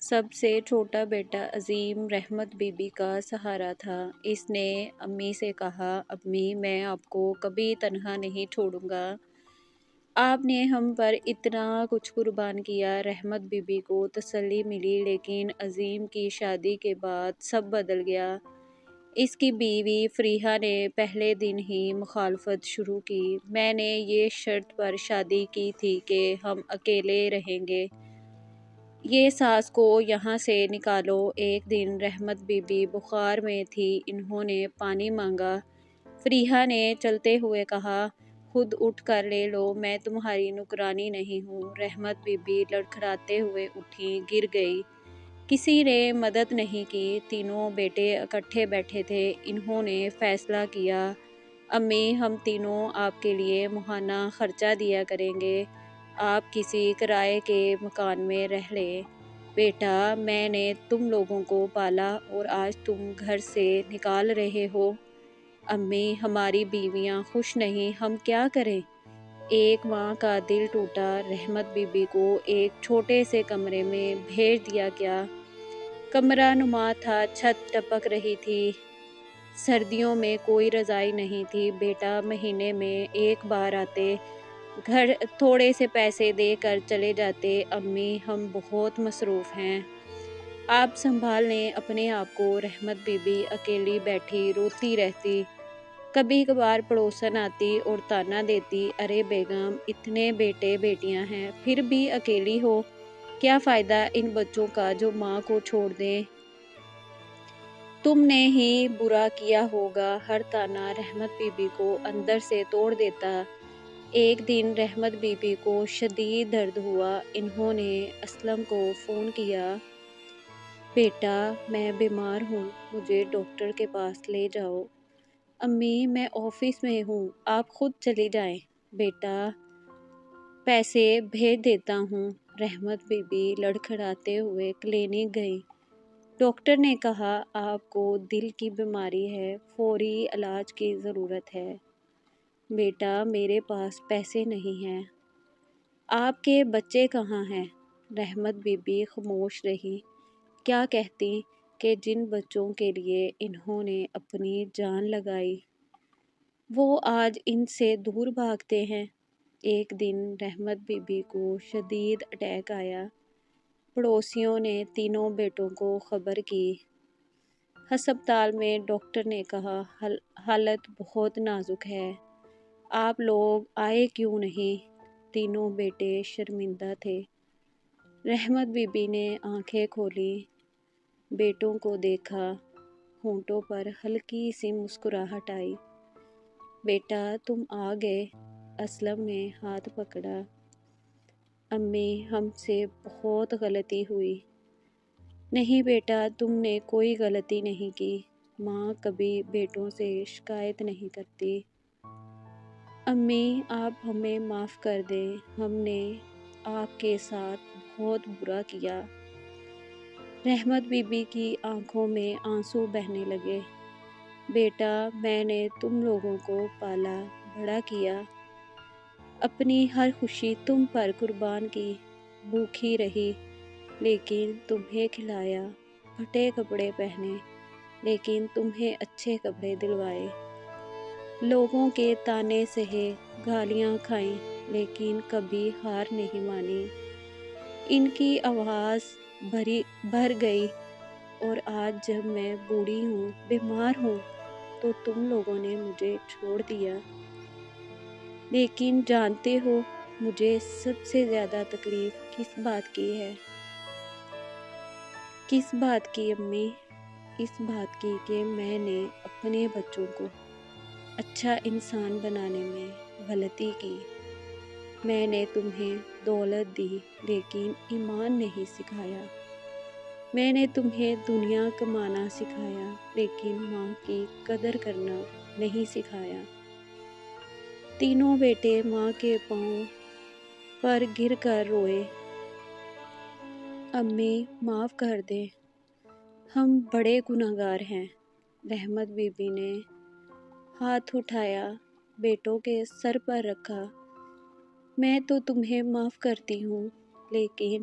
سب سے چھوٹا بیٹا عظیم رحمت بی بی کا سہارا تھا۔ اس نے امی سے کہا، امی میں آپ کو کبھی تنہا نہیں چھوڑوں گا۔ آپ نے ہم پر اتنا کچھ قربان کیا۔ رحمت بی بی کو تسلی ملی، لیکن عظیم کی شادی کے بعد سب بدل گیا۔ اس کی بیوی فریحہ نے پہلے دن ہی مخالفت شروع کی۔ میں نے یہ شرط پر شادی کی تھی کہ ہم اکیلے رہیں گے۔ یہ ساس کو یہاں سے نکالو۔ ایک دن رحمت بی بی بخار میں تھی، انہوں نے پانی مانگا۔ فریحہ نے چلتے ہوئے کہا، خود اٹھ کر لے لو، میں تمہاری نوکرانی نہیں ہوں۔ رحمت بی بی لڑکھڑاتے ہوئے اٹھی، گر گئی۔ کسی نے مدد نہیں کی۔ تینوں بیٹے اکٹھے بیٹھے تھے۔ انہوں نے فیصلہ کیا، امی ہم تینوں آپ کے لیے ماہانہ خرچہ دیا کریں گے، آپ کسی کرائے کے مکان میں رہ لیں۔ بیٹا میں نے تم لوگوں کو پالا اور آج تم گھر سے نکال رہے ہو۔ امی ہماری بیویاں خوش نہیں، ہم کیا کریں؟ ایک ماں کا دل ٹوٹا۔ رحمت بی بی کو ایک چھوٹے سے کمرے میں بھیج دیا گیا۔ کمرہ نما تھا، چھت ٹپک رہی تھی، سردیوں میں کوئی رضائی نہیں تھی۔ بیٹا مہینے میں ایک بار آتے، گھر تھوڑے سے پیسے دے کر چلے جاتے، امی ہم بہت مصروف ہیں، آپ سنبھال لیں اپنے آپ کو۔ رحمت بی بی اکیلی بیٹھی روتی رہتی۔ کبھی کبھار پڑوسن آتی اور طعنہ دیتی، ارے بیگم اتنے بیٹے بیٹیاں ہیں پھر بھی اکیلی ہو، کیا فائدہ ان بچوں کا جو ماں کو چھوڑ دیں، تم نے ہی برا کیا ہوگا۔ ہر طعنہ رحمت بی بی کو اندر سے توڑ دیتا۔ ایک دن رحمت بی بی کو شدید درد ہوا۔ انہوں نے اسلم کو فون کیا، بیٹا میں بیمار ہوں، مجھے ڈاکٹر کے پاس لے جاؤ۔ امی میں آفس میں ہوں، آپ خود چلی جائیں۔ بیٹا پیسے بھیج دیتا ہوں۔ رحمت بی بی لڑکھڑاتے ہوئے کلینک گئی۔ ڈاکٹر نے کہا، آپ کو دل کی بیماری ہے، فوری علاج کی ضرورت ہے۔ بیٹا میرے پاس پیسے نہیں ہیں۔ آپ کے بچے کہاں ہیں؟ رحمت بی بی خاموش رہی۔ کیا کہتی کہ جن بچوں کے لیے انہوں نے اپنی جان لگائی، وہ آج ان سے دور بھاگتے ہیں۔ ایک دن رحمت بی بی کو شدید اٹیک آیا۔ پڑوسیوں نے تینوں بیٹوں کو خبر کی۔ ہسپتال میں ڈاکٹر نے کہا، حالت بہت نازک ہے، آپ لوگ آئے کیوں نہیں؟ تینوں بیٹے شرمندہ تھے۔ رحمت بی بی نے آنکھیں کھولیں، بیٹوں کو دیکھا، ہونٹوں پر ہلکی سی مسکراہٹ آئی۔ بیٹا تم آ گئے۔ اسلم نے ہاتھ پکڑا۔ امی ہم سے بہت غلطی ہوئی۔ نہیں بیٹا تم نے کوئی غلطی نہیں کی، ماں کبھی بیٹوں سے شکایت نہیں کرتی۔ امی آپ ہمیں معاف کر دیں، ہم نے آپ کے ساتھ بہت برا کیا۔ رحمت بی بی کی آنکھوں میں آنسو بہنے لگے۔ بیٹا میں نے تم لوگوں کو پالا بڑا کیا، اپنی ہر خوشی تم پر قربان کی، بھوکی رہی لیکن تمہیں کھلایا، پھٹے کپڑے پہنے لیکن تمہیں اچھے کپڑے دلوائے، لوگوں کے طعنے سہے، گالیاں کھائیں لیکن کبھی ہار نہیں مانی۔ ان کی آواز بھر گئی، اور آج جب میں بوڑھی ہوں، بیمار ہوں، تو تم لوگوں نے مجھے چھوڑ دیا۔ لیکن جانتے ہو مجھے سب سے زیادہ تکلیف کس بات کی ہے؟ کس بات کی امی؟ اس بات کی کہ میں نے اپنے بچوں کو اچھا انسان بنانے میں غلطی کی۔ میں نے تمہیں دولت دی لیکن ایمان نہیں سکھایا۔ میں نے تمہیں دنیا کمانا سکھایا لیکن ماں کی قدر کرنا نہیں سکھایا۔ تینوں بیٹے ماں کے پاؤں پر گر کر روئے۔ امی معاف کر دیں، ہم بڑے گنہگار ہیں۔ رحمت بی بی نے ہاتھ اٹھایا، بیٹوں کے سر پر رکھا۔ میں تو تمہیں معاف کرتی ہوں لیکن